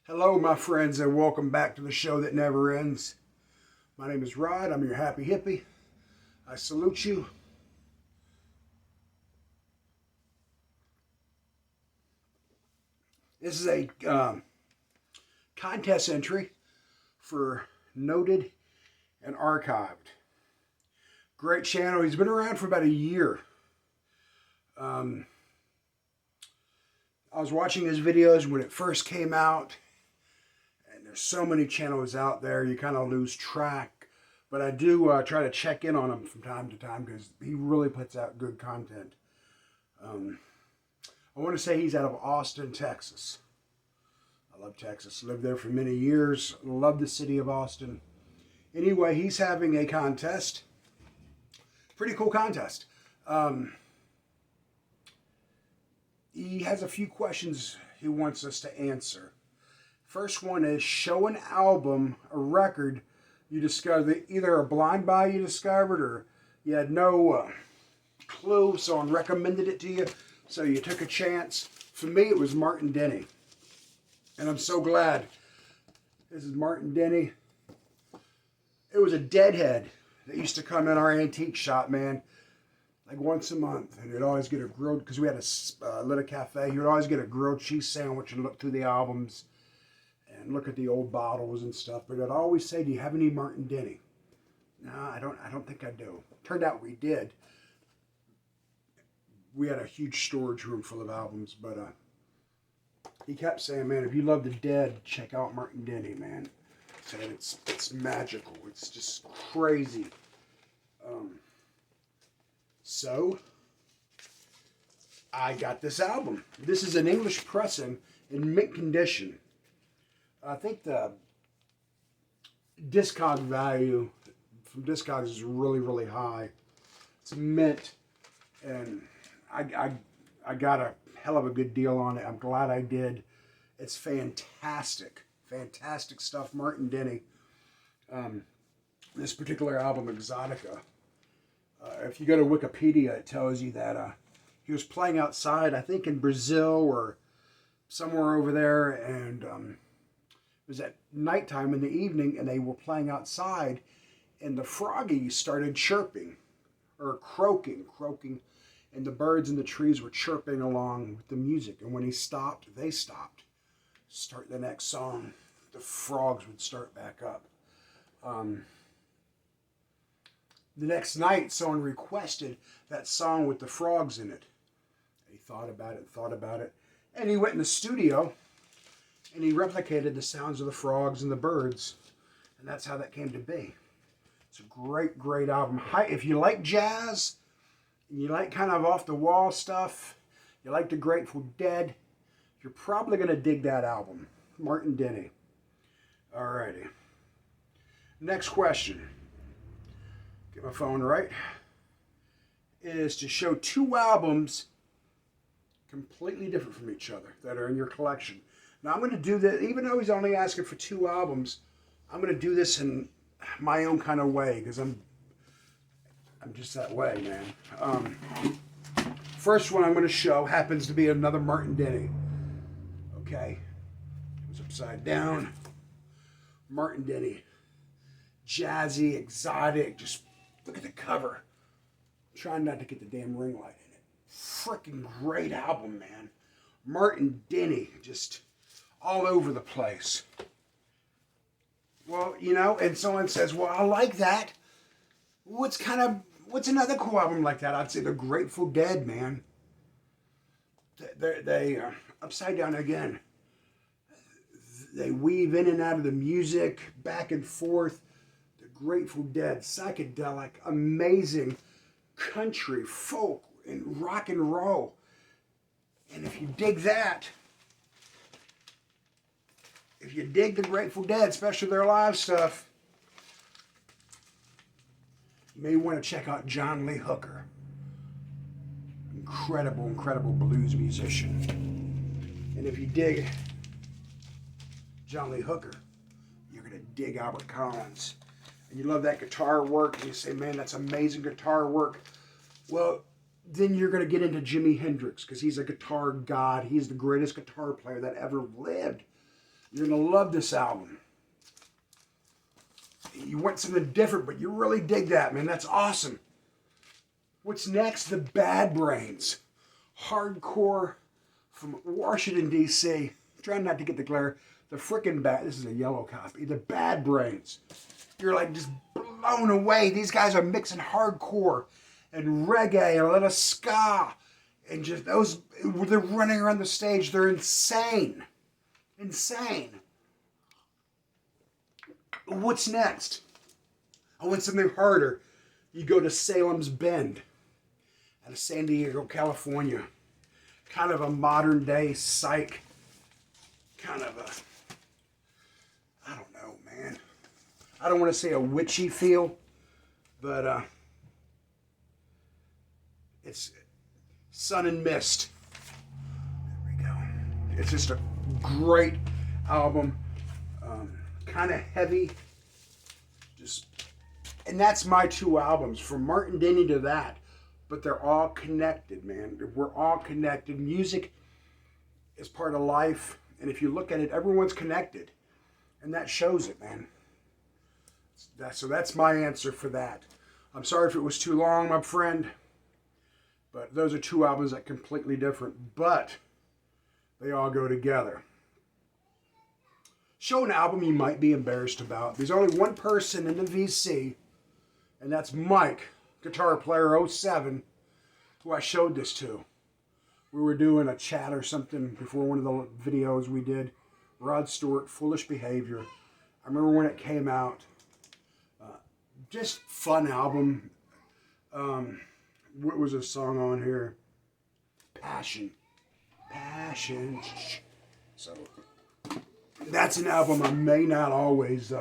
Hello, my friends, and welcome back to the show that never ends. My name is Rod. I'm your happy hippie. I salute you. This is a contest entry for Noted and Archived. Great channel. He's been around for about a year. I was watching his videos when it first came out. There's so many channels out there, you kind of lose track. But I do try to check in on him from time to time because he really puts out good content. I want to say he's out of Austin, Texas. I love Texas. Lived there for many years. Love the city of Austin. Anyway, he's having a contest. Pretty cool contest. He has a few questions he wants us to answer. First one is show an album, a record you discovered, either a blind buy you discovered or you had no clue, someone recommended it to you, so you took a chance. For me, it was Martin Denny. And I'm so glad. This is Martin Denny. It was a deadhead that used to come in our antique shop, man, like once a month. And you'd always get a grilled, because we had a little cafe, you'd always get a grilled cheese sandwich and look through the albums and look at the old bottles and stuff. But I'd always say, do you have any Martin Denny? No, I don't think I do. Turned out we did. We had a huge storage room full of albums, but he kept saying, man, if you love the Dead, check out Martin Denny, man. Said it's magical. It's just crazy. So I got this album. This is an English pressing in mint condition. I think the Discog value from Discogs is really, really high. It's mint, and I got a hell of a good deal on it. I'm glad I did. It's fantastic, fantastic stuff. Martin Denny. This particular album, Exotica. If you go to Wikipedia, it tells you that he was playing outside, I think in Brazil or somewhere over there, and it was at nighttime in the evening, and they were playing outside, and the froggies started chirping, or croaking, and the birds in the trees were chirping along with the music. And when he stopped, they stopped. Start the next song, the frogs would start back up. The next night, someone requested that song with the frogs in it. He thought about it, and he went in the studio, and he replicated the sounds of the frogs and the birds, and that's how that came to be. It's a great, great album. If you like jazz, and you like kind of off-the-wall stuff, you like the Grateful Dead, you're probably going to dig that album. Martin Denny. Alrighty. Next question. Get my phone right. Is to show two albums completely different from each other that are in your collection. Now I'm going to do this, even though he's only asking for two albums, I'm going to do this in my own kind of way, because I'm just that way, man. First one I'm going to show happens to be another Martin Denny. Okay, it was upside down. Martin Denny, jazzy, exotic. Just look at the cover. I'm trying not to get the damn ring light in it. Freaking great album, man. Martin Denny, just all over the place. Well, you know, and someone says, well, I like that. What's another cool album like that? I'd say the Grateful Dead, man. They upside down again. They weave in and out of the music, back and forth. The Grateful Dead, psychedelic, amazing country, folk, and rock and roll. And if you dig that, if you dig the Grateful Dead, especially their live stuff, you may want to check out John Lee Hooker. Incredible, incredible blues musician. And if you dig John Lee Hooker, you're going to dig Albert Collins. And you love that guitar work, and you say, man, that's amazing guitar work. Well, then you're going to get into Jimi Hendrix, because he's a guitar god. He's the greatest guitar player that ever lived. You're going to love this album. You want something different, but you really dig that, man. That's awesome. What's next? The Bad Brains. Hardcore from Washington, D.C. Trying not to get the glare. The frickin' bad. This is a yellow copy. The Bad Brains. You're like just blown away. These guys are mixing hardcore and reggae and a little ska. And just those, they're running around the stage. They're insane. Insane. What's next? I want something harder. You go to Salem's Bend out of San Diego, California. Kind of a modern day psych. Kind of a, I don't know, man. I don't want to say a witchy feel, but it's Sun and Mist. There we go. It's just a great album. Kind of heavy. And that's my two albums, from Martin Denny to that. But they're all connected, man. We're all connected. Music is part of life. And if you look at it, everyone's connected. And that shows it, man. So that's my answer for that. I'm sorry if it was too long, my friend. But those are two albums that are completely different. But they all go together. Show an album you might be embarrassed about. There's only one person in the VC, and that's Mike, guitar player 07, who I showed this to. We were doing a chat or something before one of the videos we did. Rod Stewart, Foolish Behavior. I remember when it came out. Just fun album. What was a song on here? Passion. Passion. So that's an album I may not always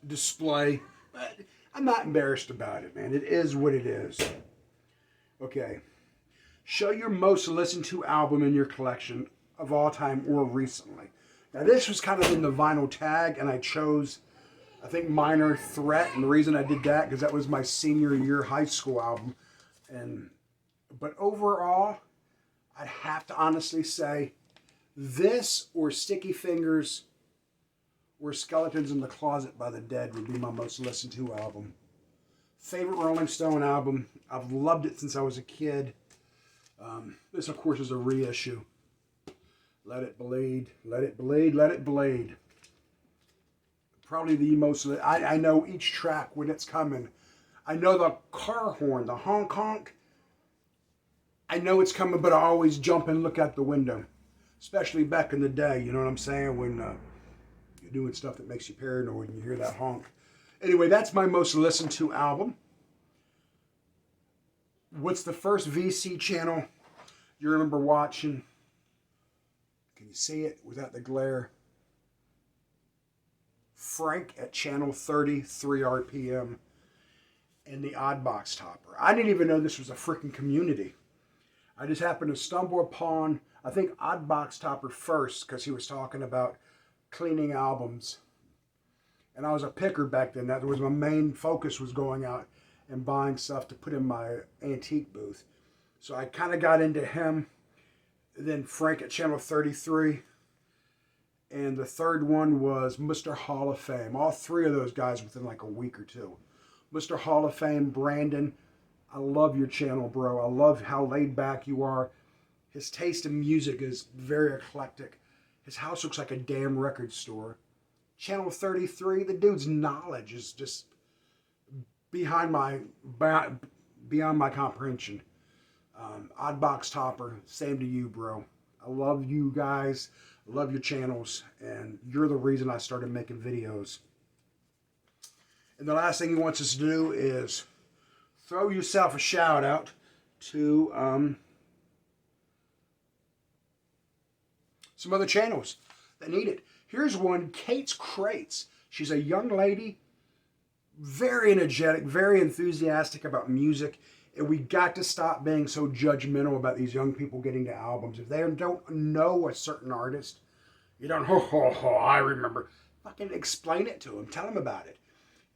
display, but I'm not embarrassed about it, man. It is what it is. Okay. Show your most listened to album in your collection of all time or recently. Now this was kind of in the vinyl tag, and I chose, I think, Minor Threat, and the reason I did that because that was my senior year high school album. But overall, I'd have to honestly say this or Sticky Fingers or Skeletons in the Closet by The Dead would be my most listened to album. Favorite Rolling Stone album. I've loved it since I was a kid. This, of course, is a reissue. Let It Bleed, Let It Bleed, Let It Bleed. Probably the most, I know each track when it's coming. I know the car horn, the honk honk. I know it's coming, but I always jump and look out the window. Especially back in the day, you know what I'm saying? When you're doing stuff that makes you paranoid and you hear that honk. Anyway, that's my most listened to album. What's the first VC channel you remember watching? Can you see it without the glare? Frank at channel 33 RPM and the Oddbox Topper. I didn't even know this was a freaking community. I just happened to stumble upon, I think, Oddbox Topper first because he was talking about cleaning albums. And I was a picker back then. That was my main focus, was going out and buying stuff to put in my antique booth. So I kind of got into him. Then Frank at channel 33. And the third one was Mr. Hall of Fame. All three of those guys within like a week or two. Mr. Hall of Fame, Brandon, I love your channel, bro. I love how laid back you are. His taste in music is very eclectic. His house looks like a damn record store. Channel 33, the dude's knowledge is just beyond my comprehension. Oddbox Topper, same to you, bro. I love you guys. I love your channels, and you're the reason I started making videos. And the last thing he wants us to do is throw yourself a shout out to some other channels that need it. Here's one, Kate's Crates. She's a young lady, very energetic, very enthusiastic about music. And we got to stop being so judgmental about these young people getting to albums. If they don't know a certain artist, you don't, I remember. Fucking explain it to them. Tell them about it.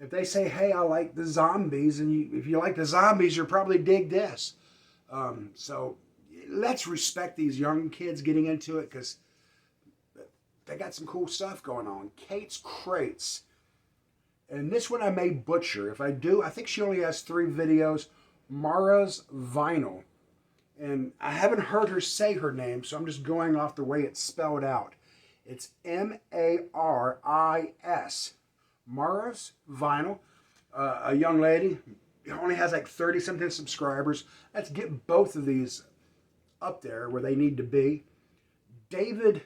If they say, hey, I like the Zombies, and if you like the Zombies, you'll probably dig this. So let's respect these young kids getting into it, because they got some cool stuff going on. Kate's Crates. And this one I may butcher. If I do, I think she only has 3 videos. Mara's Vinyl. And I haven't heard her say her name, so I'm just going off the way it's spelled out. It's M-A-R-I-S. Mara's Vinyl. A young lady. Only has like 30-something subscribers. Let's get both of these up there where they need to be. David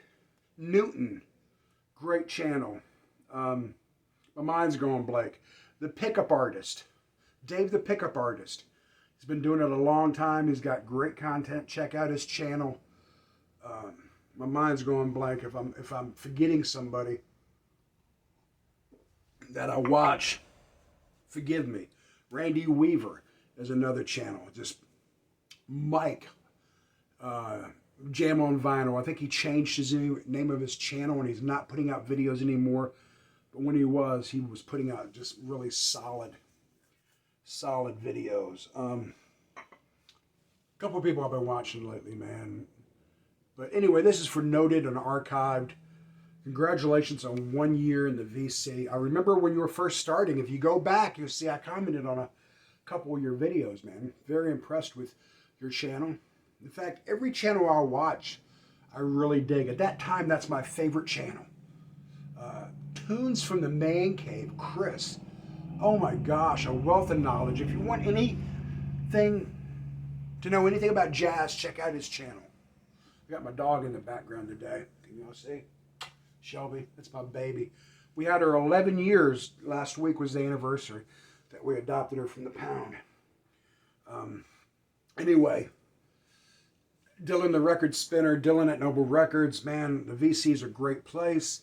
Newton. Great channel. My mind's going blank. The Pickup Artist. Dave the Pickup Artist. He's been doing it a long time. He's got great content. Check out his channel. My mind's going blank if I'm forgetting somebody that I watch. Forgive me. Randy Weaver is another channel. Just Mike. Jam on Vinyl. I think he changed his name of his channel and he's not putting out videos anymore. But when he was putting out just really solid videos. A couple of people I've been watching lately, man. But anyway, this is for Noted and Archived. Congratulations on 1 year in the VC. I remember when you were first starting. If you go back, you'll see I commented on a couple of your videos, man. Very impressed with your channel. In fact, every channel I watch, I really dig. At that time, that's my favorite channel. Tunes from the Man Cave, Chris. Oh my gosh, a wealth of knowledge. If you want anything to know anything about jazz, check out his channel. I got my dog in the background today. Can y'all see? Shelby, that's my baby. We had her 11 years. Last week was the anniversary that we adopted her from the pound. Anyway, Dylan the Record Spinner, Dylan at Noble Records. Man, the VC is a great place.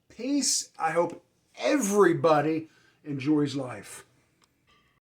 Peace. I hope everybody enjoys life.